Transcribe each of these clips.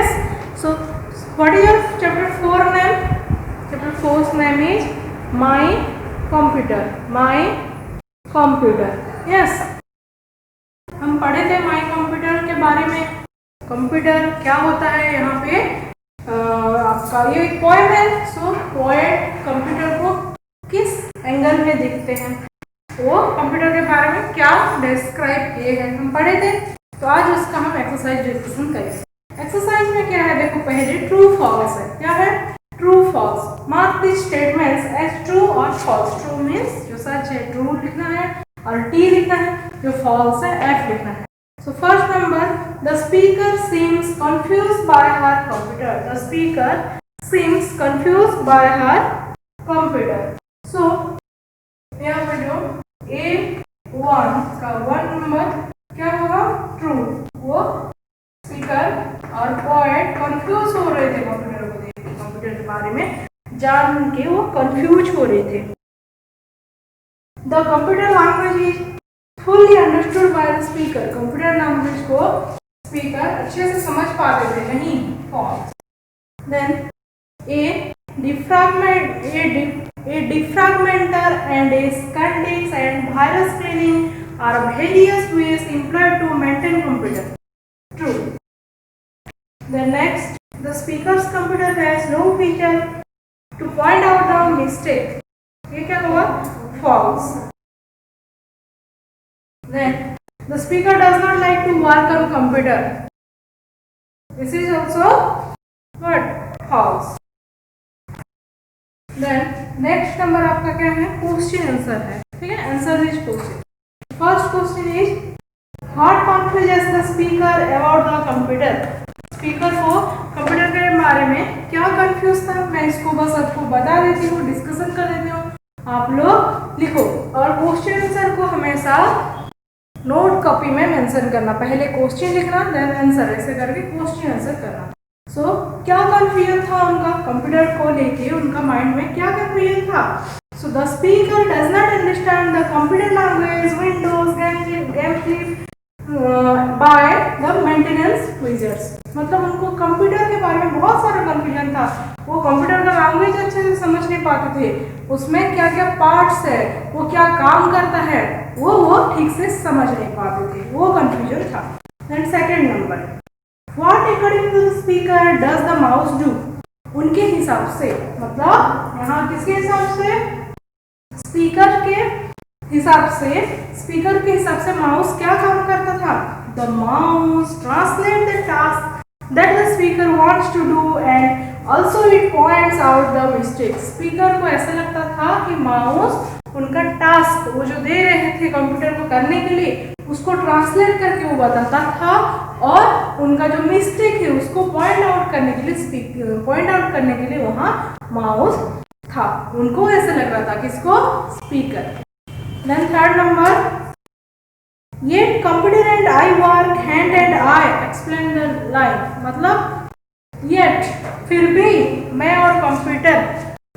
Yes. So what is your chapter 4 name? Chapter 4's name is My Computer. My Computer. Yes. हम पढ़े थे my computer के बारे में। कंप्यूटर क्या होता है, यहाँ पे आपका ये एक पोएम है। सो पोएट कंप्यूटर को किस एंगल में देखते हैं, वो कंप्यूटर के बारे में क्या डिस्क्राइब किए हैं हम पढ़े थे। तो आज उसका हम एक्सरसाइज डिस्कशन करेंगे। एक्सरसाइज में क्या है, देखो पहले ट्रू फॉल्स है। क्या है? True false. Mark the statements as true और फॉल्स। ट्रू मीन्स जो सच है ट्रू लिखना है और टी लिखना है, जो फॉल्स है एफ लिखना है। So first number, the speaker seems confused by her computer. The speaker seems confused by her computer. So यहाँ पे जो A1 का 1 नंबर क्या होगा? ट्रू। वो स्पीकर और पोएट कंफ्यूज हो रहे थे कंप्यूटर को देख के, कंप्यूटर के बारे में जान के वो कंफ्यूज हो रहे थे। The computer language is fully understood by the speaker. Computer language को स्पीकर अच्छे से समझ पाते थे। नहीं, false. Then A defragmenter and a ScanDix and virus screening are various ways employed to maintain computer. True. The next, the speaker's computer has no feature to point out the mistake. ये क्या हुआ? False. Then the speaker does not like to work on computer. This is also what? False. Then next number आपका क्या है? Question answer है। ठीक है, answer is question. First question is what confuses the speaker about the computer. Speaker को computer के बारे में क्या कंफ्यूज था? मैं इसको बस आपको बता देती हूँ, डिस्कशन कर देती हूँ, आप लोग लिखो। और क्वेश्चन आंसर को हमेशा नोट कॉपी में मेंशन करना। पहले क्वेश्चन लिखना, देन आंसर, ऐसे करके क्वेश्चन आंसर करना। सो क्या कंफ्यूजन था उनका कंप्यूटर को लेके, उनका माइंड में क्या कंफ्यूजन था? So the speaker does not understand the computer language Windows by the maintenance users. मतलब उनको कंप्यूटर के बारे में बहुत सारा कंफ्यूजन था। वो कंप्यूटर का लैंग्वेज अच्छे से समझ नहीं पाते थे, उसमें क्या क्या पार्ट्स है, वो क्या काम करता है, वो ठीक से समझ नहीं पाते थे, वो कंफ्यूजन था। Then second number, What according to the speaker does the mouse do? उनके हिसाब से, मतलब यहाँ किसके हिसाब से? स्पीकर के हिसाब से। स्पीकर के हिसाब से माउस क्या काम करता था? The mouse translate the task that the speaker wants to do and also it points out the mistakes. Speaker को ऐसा लगता था कि माउस उनका टास्क, वो जो दे रहे थे कंप्यूटर को करने के लिए, उसको ट्रांसलेट करके वो बताता था और उनका जो मिस्टेक है उसको पॉइंट आउट करने के लिए वहाँ माउस था। उनको ऐसा लग रहा था किसको? स्पीकर। देन थर्ड नंबर, ये computer and I work hand and I explain the line. मतलब येट, फिर भी मैं और कंप्यूटर,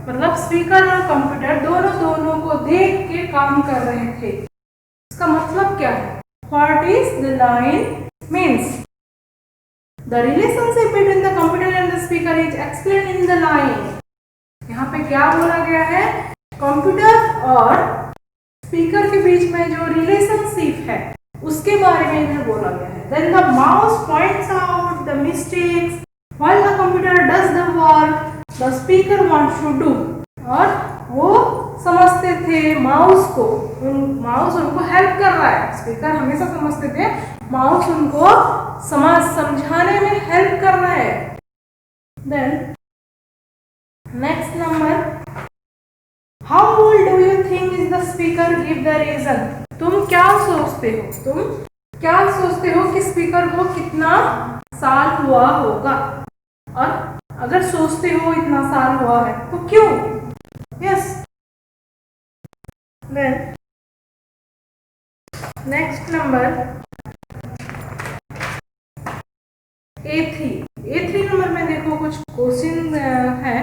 मतलब स्पीकर और कंप्यूटर दोनों को देख के काम कर रहे थे। इसका मतलब क्या है? What is the line means? The relationship between the computer and the speaker is explained in the line. यहाँ पे क्या बोला गया है? कंप्यूटर और स्पीकर के बीच में जो रिलेशनशिप है उसके बारे में इधर बोला गया है। Then the mouse points out the mistakes while the computer does the work the speaker wants to do. और वो समझते थे माउस को, माउस उनको हेल्प कर रहा है। स्पीकर हमेशा समझते थे माउस उनको समझाने में हेल्प कर रहा है। Then next number, how old do you think is the speaker give the reason. तुम क्या सोचते हो कि स्पीकर को कितना साल हुआ होगा? और अगर सोचते हो इतना साल हुआ है तो क्यों? Yes. Then next number, A3 number में देखो कुछ क्वेश्चन है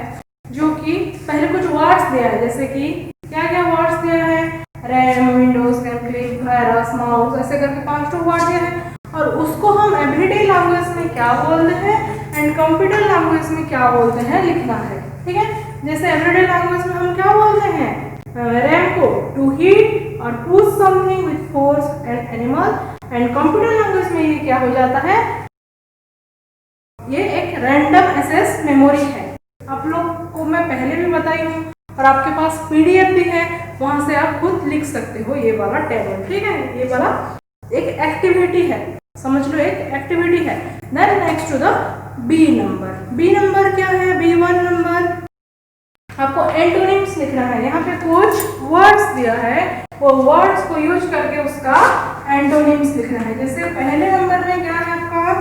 जो कि पहले कुछ वर्ड्स दिया है, जैसे कि क्या क्या वर्ड्स दिया है? RAM, Windows, click, virus, mouse, ऐसे करके 5 वर्ड दिया है। और उसको हम एवरीडे लैंग्वेज में क्या बोलते हैं? एंड कंप्यूटर लैंग्वेज में क्या बोलते हैं लिखना है, ठीक है। जैसे एवरीडे लैंग्वेज में हम क्या बोलते हैं रैम को टू हीट और push something with force and animal, and computer language में ये क्या हो जाता है, ये एक रैंडम एक्सेस मेमोरी है। आप लोग को मैं पहले भी बताई हूँ और आपके पास पीडीएफ भी है, वहां से आप खुद लिख सकते हो ये वाला टेबल, ठीक है। ये वाला एक एक्टिविटी है, समझ लो एक एक्टिविटी है। Then next to the B number. B number क्या है, B1 नंबर आपको एंटोनिम्स लिखना है। यहाँ पे कुछ वर्ड्स दिया है, वो वर्ड्स को यूज करके उसका एंटोनिम्स लिखना है। जैसे पहले नंबर में क्या है आपका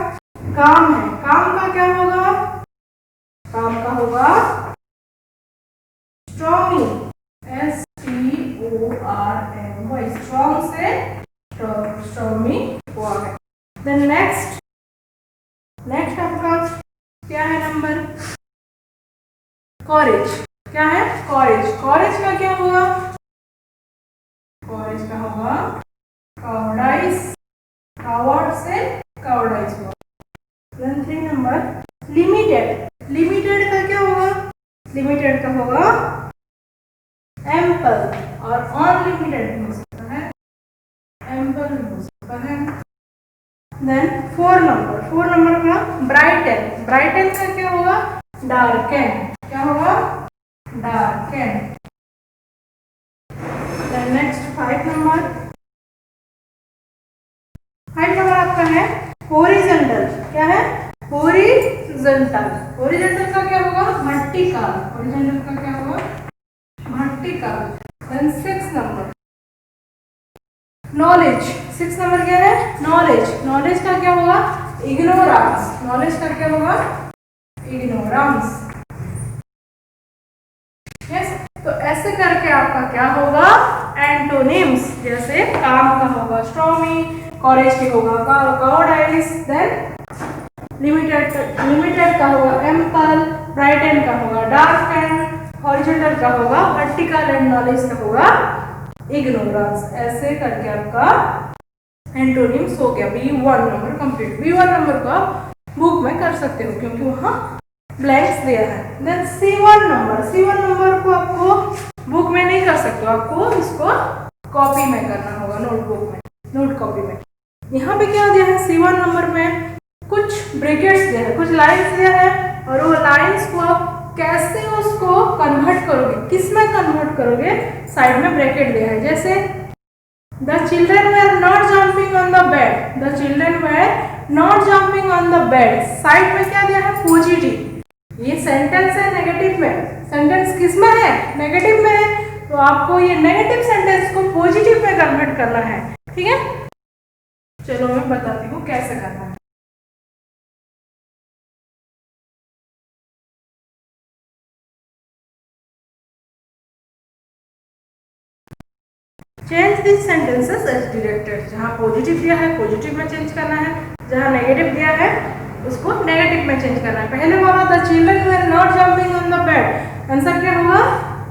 काम है, काम का क्या होगा, काम का होगा स्ट्रॉन्गी, STORMY, स्ट्रॉन्ग से स्ट्रॉन्गी हुआ है। देन नेक्स्ट आपका क्या है नंबर, कॉरेज। क्या है कॉरेज, कॉरेज का क्या होगा, कॉरेज का होगा कावर्डाइज, कावर्ड से कावर्डाइज हुआ। देन 3 नंबर लिमिटेड, लिमिटेड का क्या होगा, लिमिटेड का होगा एम्पल और अनलिमिटेड हो सकता है, एम्पल हो सकता है। देन 4 नंबर का ब्राइटन, ब्राइटन का क्या होगा डार्कन, क्या होगा डार्कन। देन नेक्स्ट 5 नंबर आपका है हॉरिजॉन्टल। क्या है हॉरिजॉन्टल, हॉरिजॉन्टल का क्या होगा वर्टिकल, हॉरिजॉन्टल का क्या होगा vertical. Then 6 number knowledge, 6 number क्या है नॉलेज, नॉलेज का क्या होगा इग्नोरेंस, नॉलेज का क्या होगा इग्नोरेंस। यस, तो ऐसे करके आपका क्या होगा एंटोनिम्स, जैसे काम का होगा स्ट्रॉमी, कॉरेज के होगा कावर्डाइज, देन लिमिटेड का होगा एम्पल, ब्राइटन का होगा डार्कन, हॉरिजॉन्टल का होगा वर्टिकल एंड नॉलेज का होगा इग्नोरेंस। ऐसे करके आपका एंटोनिम्स हो गया। B1 number complete. B1 number को आप बुक में कर सकते हो क्योंकि वहाँ ब्लैंक्स दिया है। देन C1 नंबर को आपको बुक में नहीं कर सकते, आपको इसको कॉपी में करना होगा, नोटबुक में, नोट कॉपी में। यहाँ पे क्या दिया है C1 नंबर में कुछ ब्रैकेट्स दिया है, कुछ लाइन्स दिया है, और वो लाइन्स को आप कैसे उसको कन्वर्ट करोगे, किस में कन्वर्ट करोगे, साइड में ब्रैकेट दिया है। जैसे the children were not jumping on the bed, the children were not jumping on the bed, side में क्या दिया है पॉजिटिव। ये सेंटेंस है नेगेटिव में, सेंटेंस किस में है नेगेटिव में है, तो आपको ये नेगेटिव सेंटेंस को पॉजिटिव में कन्वर्ट करना है, ठीक है। चलो मैं बताती हूँ कैसे करना है। Change this sentences as directed, जहाँ पॉजिटिव दिया है पॉजिटिव में चेंज करना है, जहाँ नेगेटिव दिया है उसको नेगेटिव में चेंज करना है। पहले बोला the children were not jumping on the bed, answer क्या होगा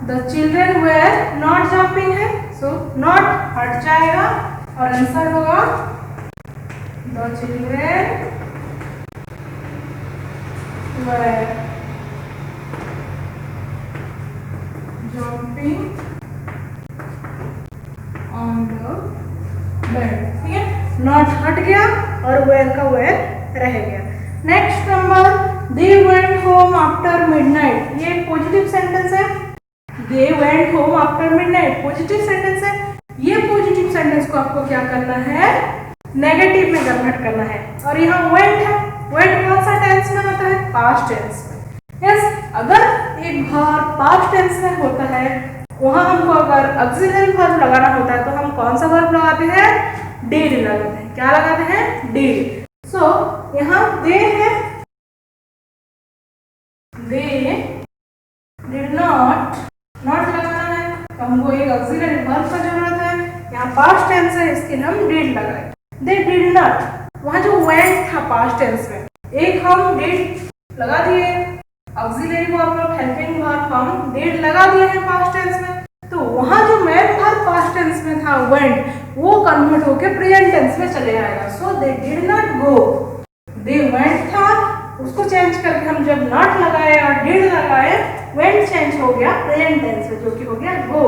the children were not jumping है, सो नॉट हट जाएगा और आंसर होगा the children were jumping on the bed, ठीक है। नॉट हट गया और वेयर का वेयर रह गया। Next number they went home after midnight, ये एक पॉजिटिव सेंटेंस है। They went home after midnight positive sentence है। ये पॉजिटिव सेंटेंस को आपको क्या करना है नेगेटिव में कन्वर्ट करना है। और यहाँ वेंट है, वेंट कौन सा टेंस में होता है पास्ट टेंस में। यस, अगर एक वर्ब पास्ट टेंस में होता है, वहां हमको अगर ऑक्सिलरी वर्ब लगाना होता है तो हम कौन सा वर्ब लगाते हैं डिड लगाते हैं। क्या लगाते हैं डिड। सो यहाँ दे है, दे डिड नॉट, नॉट लगाना है तो हमको एक ऑक्सिलरी वर्ब का जरूरत है। यहाँ पास्ट टेंस है इसके लिए हम डिड लगाए। दे डिड नॉट, वहां जो वेंट था पास्ट टेंस में, एक हम डिड लगा दिए, ऑक्सिलरी वर्ब और हेल्पिंग वर्ब हम डिड लगा दिए हैं पास्ट टेंस में, तो वहां जो मेन वर्ब पास्ट टेंस में था वेंट, वो कन्वर्ट होके प्रेजेंट टेंस में चले आएगा। So they did not go, they went था उसको चेंज करके हम जब नॉट लगाए और डिड लगाए, वेंट चेंज हो गया प्रेजेंट टेंस में, जो कि हो गया go.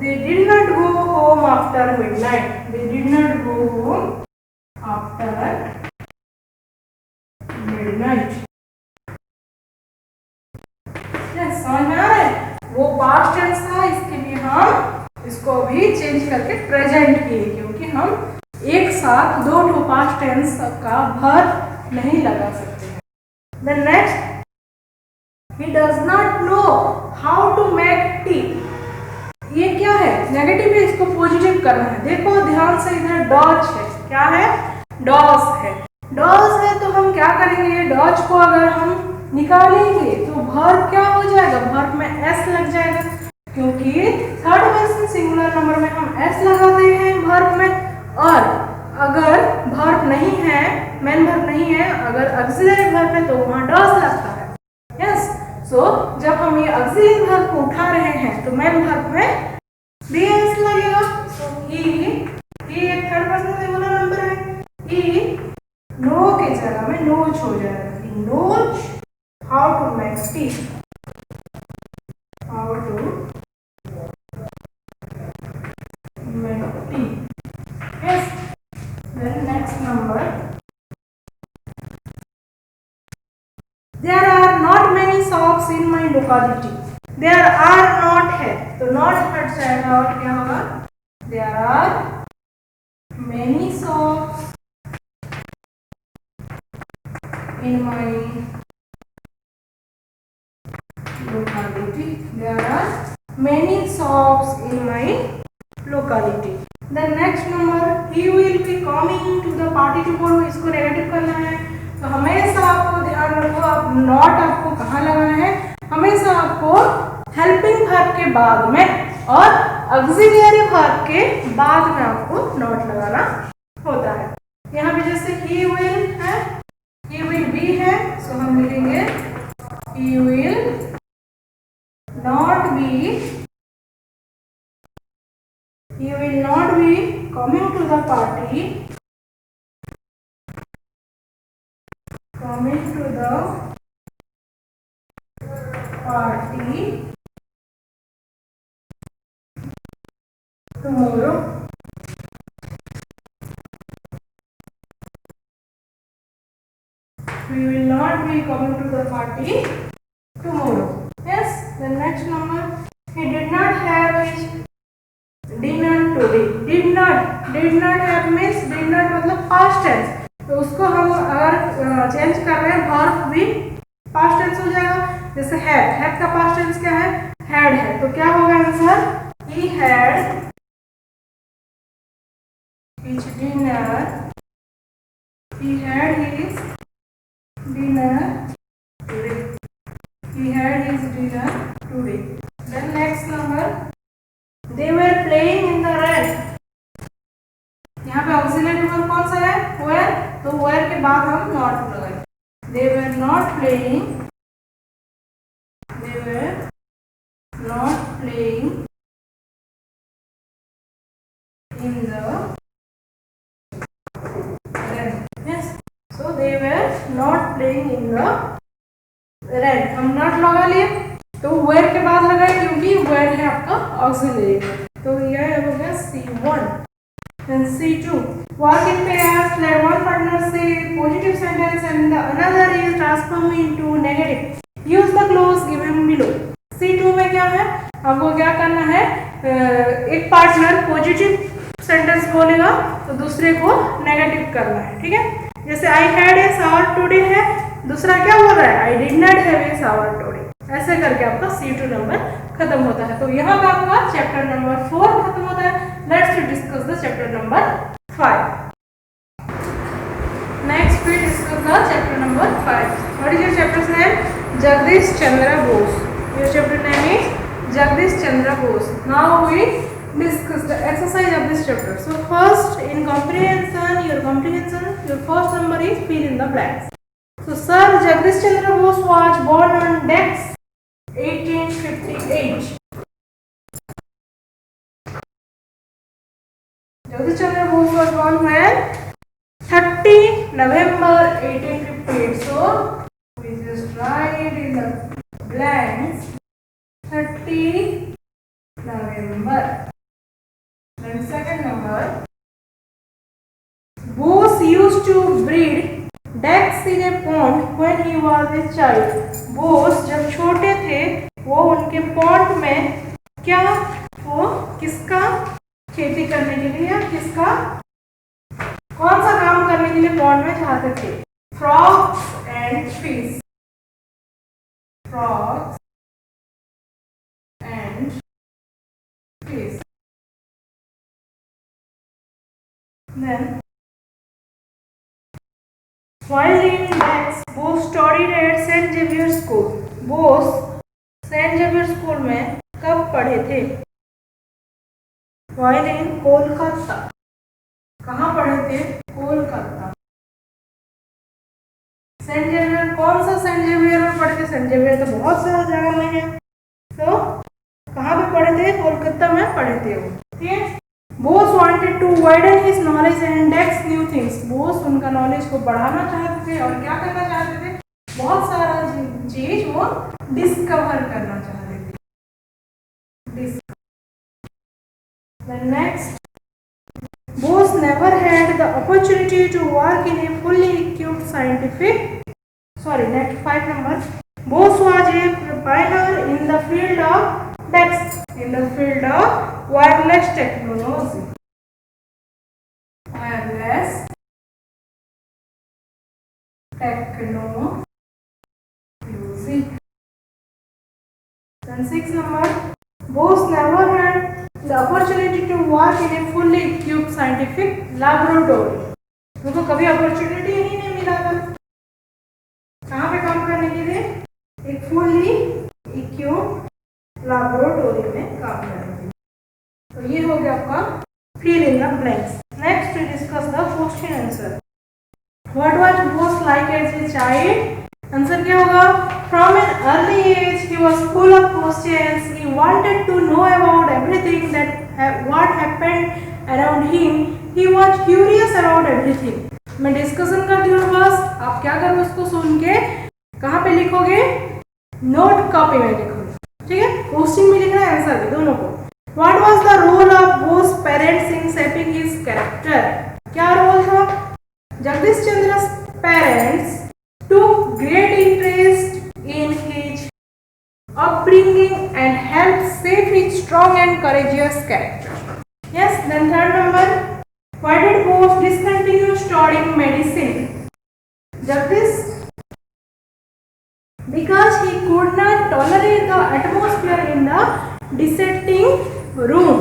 They did not go home after midnight, they did not go home after midnight. समझ में आ रहा है? वो पास्ट टेंस था, इसके लिए हम इसको भी चेंज करके प्रेजेंट किए, क्योंकि हम एक साथ दो ठो पास्ट टेंस का वर्ब नहीं लगा सकते हैं। Then next, he does not know how to make tea। ये क्या है? नेगेटिव है, इसको पॉजिटिव करना है। देखो ध्यान से, इधर डॉज है, क्या है? डॉज है। डॉज है तो हम क्या करेंगे? डॉज को अगर हम निकालेंगे तो वर्ब क्या हो जाएगा? वर्ब में एस लग जाएगा, क्योंकि थर्ड पर्सन सिंगुलर नंबर में हम एस लगाते हैं वर्ब में। और अगर वर्ब नहीं है, मेन वर्ब नहीं है, अगर ऑक्सिलरी वर्ब है तो वहां डॉज लगता है। यस, सो जब हम ये ऑक्सिलरी वर्ब को उठा रहे हैं तो मेन वर्ब में भी एस लगेगा। सो ही एक थर्ड पर्सन सिंगुलर नंबर है, ही नो के जगह में नोच हो जाएगा। ही नोच how to make tea, how to make tea। Yes, then next number, there are not many shops in my locality। there are not है तो not हट जाएगा और क्या होगा? there are many shops in my locality, there are many shops in my locality। The next number, he will be coming to the party tomorrow। इसको negative करना है तो हमेशा आपको ध्यान रखो, आप नॉट आपको कहाँ लगाना है? हमेशा आपको हेल्पिंग वर्ब के बाद में और ऑक्सिलियरी वर्ब के बाद में आपको नॉट लगाना होता है। यहाँ पे जैसे he will है, he will be है, सो हम लिखेंगे he will not be, he will not be coming to the party, coming to the party tomorrow। We will not be coming to the party tomorrow। Yes, the next number, he did not have his dinner today। did not have means did not मतलब past tense, तो उसको हम अगर change कर रहे हैं verb भी past tense हो जाएगा। जैसे हैड का पास्ट टेंस क्या है? हैड है, तो क्या होगा answer? he had his dinner, he had his dinner today, he had his dinner today। then next number, they were playing in the rain। यहाँ पे ऑक्सिलरी वर्ब कौन सा है? were, तो were के बाद हम not लगाए। they were not playing, they were not playing in the rain। yes, so they were not playing in the rain। हम not लगा लिए तो were के बाद लगाए, क्योंकि were है आपका ऑक्सिलरी, तो यह हो गया C1। then C2, work in pairs, let one partner say positive sentence and the another is transformed into negative, use the clause given below। C2 में क्या है? आपको क्या करना है? एक पार्टनर पॉजिटिव सेंटेंस बोलेगा तो दूसरे को नेगेटिव करना है, ठीक है? जैसे I had a shower today है, दूसरा क्या बोल रहा है? आई did not have a shower today. ऐसे करके आपका C2 नंबर खत्म होता है। तो यहाँ पे आपका चैप्टर नंबर 4 खत्म होता है। Let's discuss the chapter number 5। Next we discuss the chapter number 5। What is your chapters name? Jagdish Chandra Bose. Your chapter name is Jagdish Chandra Bose. Now we discuss the exercise of this chapter। So first, in comprehension, your first number is fill in the blanks। So Sir Jagdish Chandra Bose was born on dates 1858। Jagdish Chandra Bose was born when 30 November 1858। So he was a child, Bose जब छोटे थे वो उनके pond में क्या, वो किसका खेती करने के लिए या किसका कौन सा काम करने के लिए पॉन्ड में जाते थे? Frogs and fish, frogs and fish. Then while in Dax, Bose studied at St. Xavier School. Bose saint Xavier school में कब पढ़े थे? While in Kolkata. कहाँ पढ़े थे? कोलकाता. सेंट जेवियर, कौन सा सेंट जेवियर में पढ़े थे? सेंट जेवियर तो बहुत सारा जगह में है, तो कहाँ पे पढ़े थे? कोलकाता में पढ़े थे वो. ठीक है. Bose wanted to widen his knowledge and Dax new things. Bose उनका नॉलेज को बढ़ाना चाहते थे और क्या करना चाहते थे? बहुत सारा चीज वो डिस्कवर करना चाहते थे. Then next, Bose never had the opportunity to work in a fully equipped scientific. Sorry, next 5 number. Bose was a pioneer in the field of Dax, in the field of wireless technology. Wireless technology. Then 6 number. Bose never had the opportunity to work in a fully equipped scientific laboratory. उनको कभी opportunity ही नहीं मिला था कहाँ पे काम करने के लिए? एक फुल्ली इक्विप्ड लैबोरेटरी में काम करने के लिए. तो ये हो गया आपका fill in the blanks. Next we discuss the question answer. What was Bose like as a child? Answer क्या होगा? From an early age he was full of questions. He wanted to know about everything that what happened around him. He was curious about everything. मैं discussion करती हूँ बस, आप क्या करोगे उसको सुन के कहाँ पे लिखोगे? नोट कॉपी में लिखोगे. ठीक है. क्वेश्चन भी लिखना है, आंसर भी, दोनों को. What was the role of Bose parents in shaping his character? क्या रोल था? Jagdish Chandra's parents took great interest in his upbringing and helped shape his strong and courageous character. Yes. Then third number. Why did Bose discontinue studying medicine? Jagdish, because he could not tolerate the atmosphere in the dissecting room.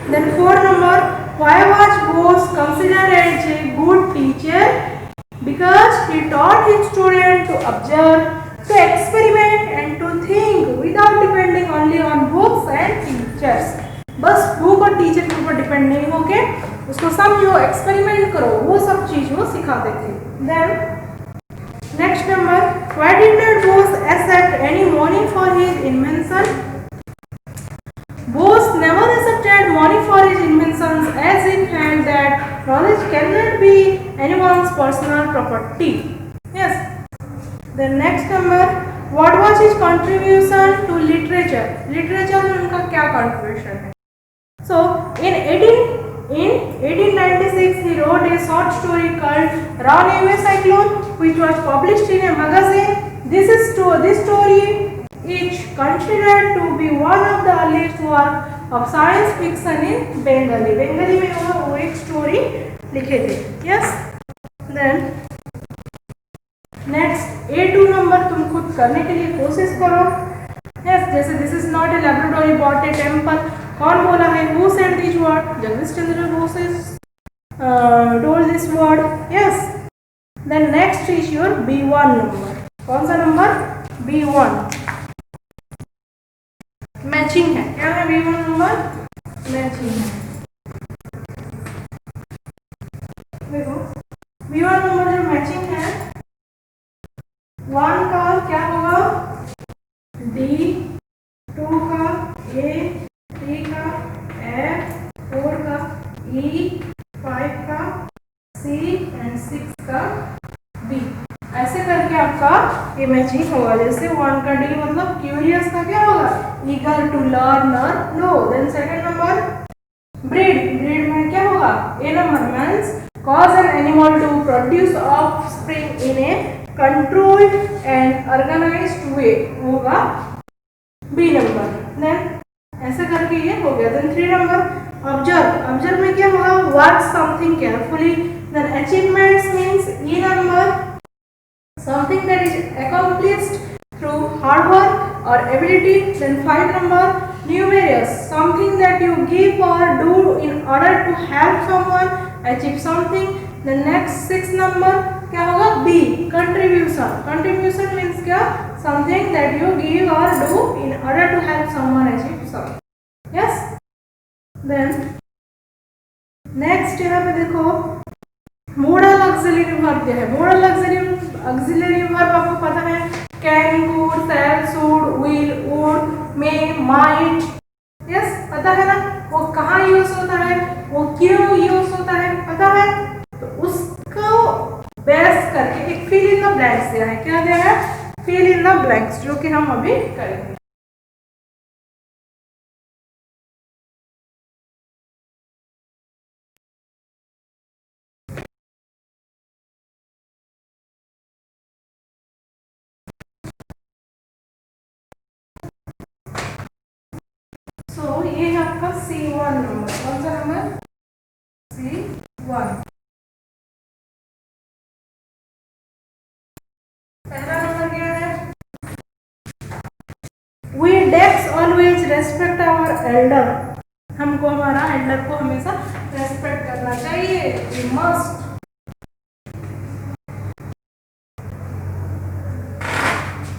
Then fourth number. Why was Bose considered as a good teacher? Because he taught his students to observe, to experiment and to think without depending only on books and teachers. बस book और teacher के ऊपर depend नहीं होके उसको समझो, experiment करो, वो सब चीज वो सिखाते थे. Then next number. Why did not Bose accept any money for his invention? Bose never accepted money for his inventions as he felt that knowledge cannot be anyone's personal property. Yes. The next number. What was his contribution to literature? Literature में उनका क्या contribution है? So in 1896 he wrote a short story called Runaway Cyclone, which was published in a magazine. This story is considered to be one of the earliest work of science fiction in Bengali. Bengali में वो एक story लिखे थे. Yes. Then next A2 number तुम खुद करने के लिए कोशिश करो. Yes. जैसे this is not a laboratory but a temple. कौन बोला है? Who said this word? Jagdish Chandra Bose told this word. Yes. Then next is your B1 number. कौन सा नंबर? B1. मैचिंग है. क्या है B1 नंबर? मैचिंग है. देखो B1 नंबर जो मैचिंग है 1 का क्या होगा? D, 2 का A, 3 का F, 4 का E, 5 का C and 6 का B. ऐसे करके आपका ये मैचिंग होगा. जैसे 1 का D मतलब क्यूरियस का क्या होगा? ईगर टू लर्न और know. Then second number breed. Breed में क्या होगा? A number means cause an animal to produce offspring in a controlled and organised way होगा बी नंबर। देन ऐसे करके ये हो गया। देन 3 नंबर ऑब्जर्व में क्या होगा, watch something carefully. Then achievements means E number, something that is accomplished through hard work or ability. Then 5 number numerous, something that you give or do in order to help someone achieve something. The next 6 number क्या होगा, B contribution means क्या, something that you give or do in order to help someone achieve something. Yes. Then next यहाँ पे देखो model auxiliary verb क्या है। Model auxiliary verb आपको पता है, can, could, shall, should, will, would, may, might. Yes, पता है ना, वो कहाँ यूज होता है, वो क्यों यूज होता है, पता है। तो उसको बेस करके एक फिल इन द ब्लैंक्स दिया है। क्या दिया है, फिल इन द ब्लैंक्स, जो कि हम अभी करेंगे। ये है आपका C1 नंबर। कौन सा नंबर, C1। पहला नंबर क्या है, We Dex always respect our elder। हमको हमारा एल्डर को हमेशा रेस्पेक्ट करना चाहिए। We must।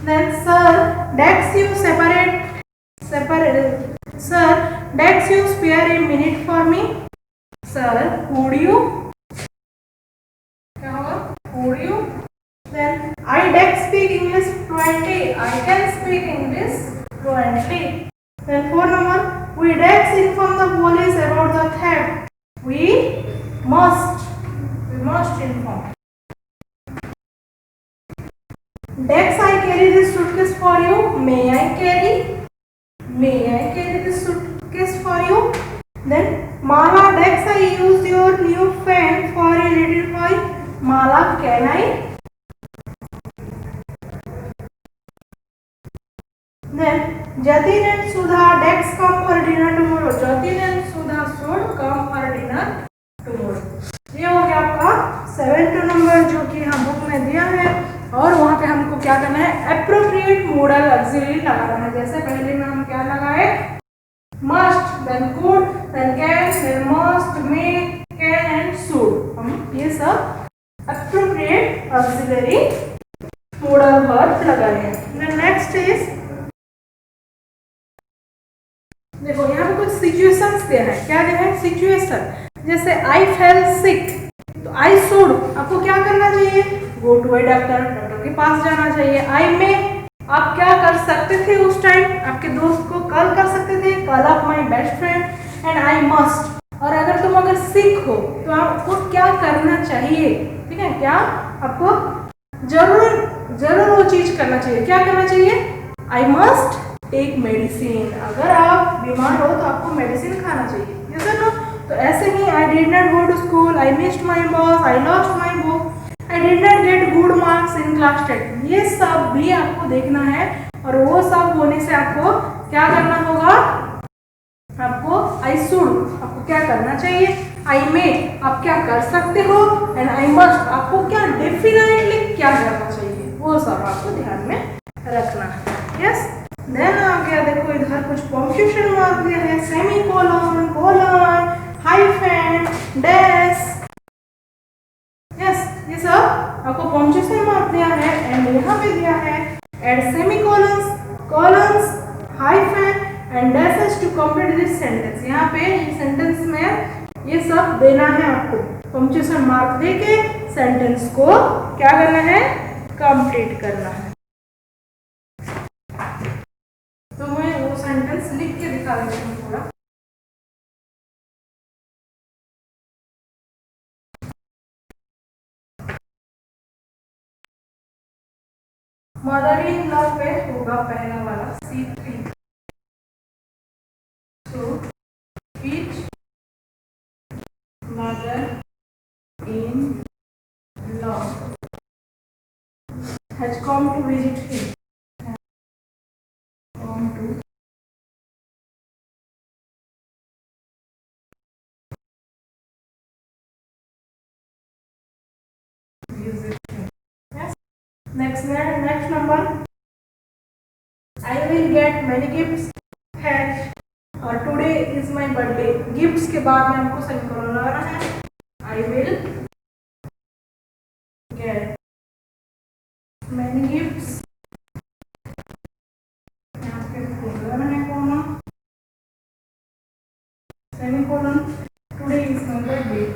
Then sir, Dex you Sir, Dex you spare a minute for me। Sir, would you, क्या होगा, would you। Then I Dex speak English fluently। I can speak English fluently। Then 4 number, we Dex inform the police about the theft। We must inform। Dex I carry this suitcase for you। May I carry this suitcase for you। Then Mala, Dex I use your new fan for a little while। Mala, can I। Then Jatin and Sudha, Dex come for dinner tomorrow। Jatin and Sudha should come for dinner tomorrow। ये हो गया आपका 7 number जो कि हम book में दिया है। और वहाँ पे हमको क्या करना है, एप्रोप्रिएट मोडल ऑक्सिलरी लगाना है। जैसे पहले में हम क्या लगाए, must, then could, then can, then must, may, can and should. हम ये सब एप्रोप्रिएट ऑक्सिलरी मोडल वर्ब लगाए हैं। देन नेक्स्ट इज, देखो यहाँ पे कुछ सिचुएशंस दिया है। क्या दिया है, सिचुएशन। जैसे आई फेल सिक, तो आई शुड, आपको क्या करना चाहिए, go to a doctor, doctor के पास जाना चाहिए। आई में आप क्या कर सकते थे उस टाइम, आपके दोस्त को कॉल कर सकते थे, call up my best friend. And I must, और अगर तुम अगर सिक हो तो आपको क्या करना चाहिए, ठीक है, क्या आपको जरूर वो चीज करना चाहिए। क्या करना चाहिए, आई मस्ट टेक मेडिसिन। अगर आप बीमार हो तो आपको मेडिसिन खाना चाहिए। यस और नो। तो ऐसे ही I did not go to school, I missed my bus, I lost my book, I did not get good marks in class 10। ये सब भी आपको देखना है। और वो सब होने से आपको क्या करना होगा, आपको आई शुड, आपको क्या करना चाहिए, आई मे, आप क्या कर सकते हो, एंड आई मस्ट, आपको क्या डेफिनेटली क्या करना चाहिए, वो सब आपको ध्यान में रखना है। यस। देन आ गया, देखो इधर कुछ पंक्चुएशन मार्क दिया है, semi colon, colon, hyphen, dash. Yes, ये सब आपको पंक्चुएशन मार्क दिया है। एंड यहाँ पे दिया है add semicolons, colons, hyphen and dashes to complete this sentence. यहाँ पे ये सेंटेंस में ये सब देना है आपको, पंक्चुएशन मार्क देके सेंटेंस को क्या करना है, कंप्लीट करना है। तो मैं वो सेंटेंस लिख के दिखा देती हूँ थोड़ा। मदर इन लॉ पे होगा पहला वाला C3। तो which mother in law has come to visit him. Come to visit him. Yes. Next number. I will get many gifts. Has today is my birthday. Gifts के बाद में हमको semicolon लगाना है. I will get many gifts. यहाँ पे लगाना है comma. Semicolon. Today is my birthday.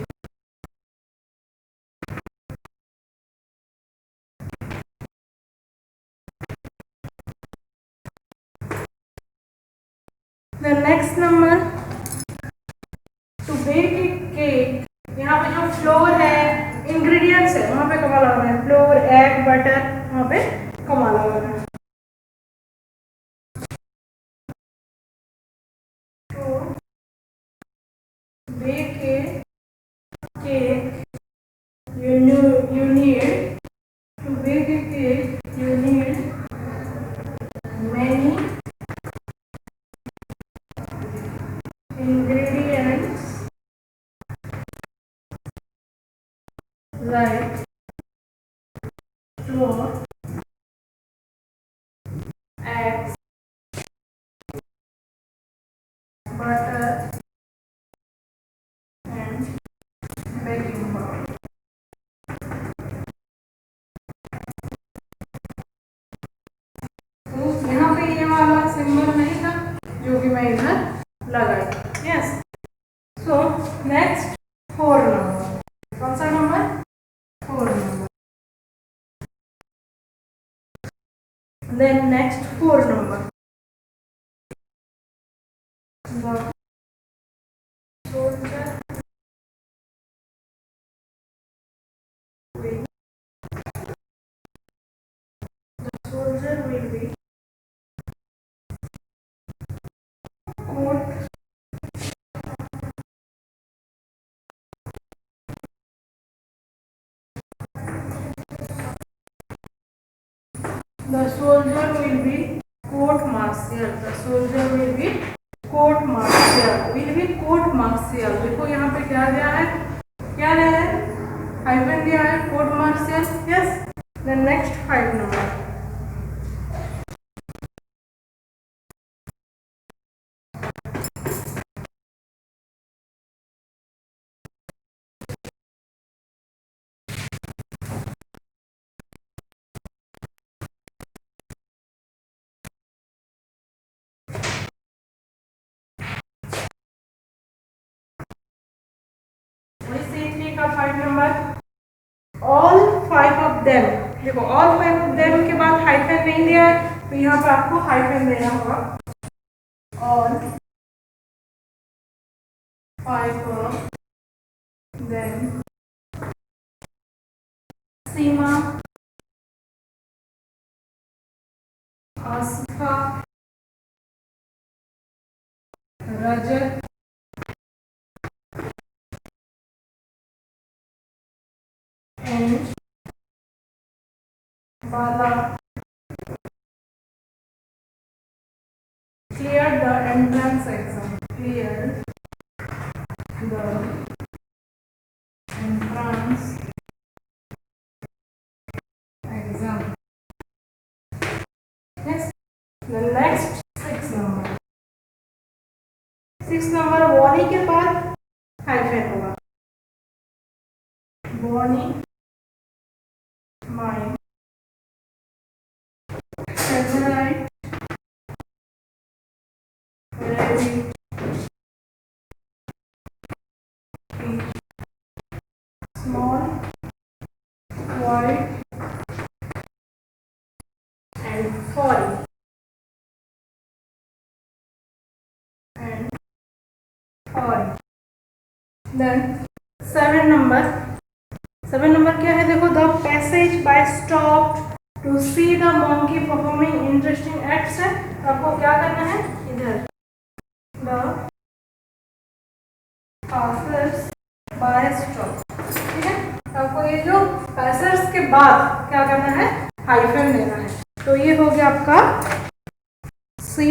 The next number, to bake a cake. यहाँ पे जो फ्लोर है, इंग्रेडिएंट्स है, वहाँ पे कमा लगाना है. फ्लोर, एग, बटर, वहाँ पे कमा लगाना है. To bake a cake, you need to bake a cake. You need many ingredients like flour, eggs, butter, and baking powder. तो यहाँ पे ये वाला सिंबल नहीं था जो कि मैं इधर लगाई. यस. So next 4 number. कौन सा number? 4 number. Then next 4 number. The soldier will be coat. The soldier will be court martial. The soldier will be court martial. Will be court martial. देखो यहाँ पे क्या दिया है? क्या दिया है? हाइफन दिया है. Court martial. Yes. The next 5 number. का 5 नंबर. All 5 of them. देखो ऑल 5 ऑफ देम के बाद हाइफन नहीं दिया है तो यहाँ पे आपको हाइफन देना होगा. All 5 of them. Seema, Aastha, Rajat, and Bala cleared the entrance exam. Cleared the entrance exam. Yes. The next 6 number. 6 number Bonnie के बाद हाइफन होगा. Bonnie, my favorite, very small, white, and foreign. And foreign. Then 7 number. 7 number क्या है? देखो the passers by stop to see the monkey performing interesting acts है. तो आपको क्या करना है? इधर द पासर्स बाय स्टॉप. ठीक है. तो आपको ये जो पासर्स के बाद क्या करना है? हाइफन देना है। तो ये हो गया आपका C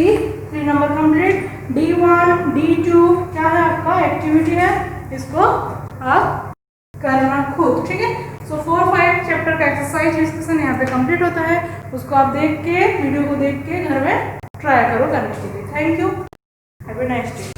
3 number complete. D1 D2 क्या है आपका एक्टिविटी है, इसको आप करना खुद, ठीक है। सो 4-5 चैप्टर का एक्सरसाइज डिस्कशन यहाँ पे कंप्लीट होता है, उसको आप देख के वीडियो को देख के घर में ट्राई करो करने के लिए। Thank you, have a nice day.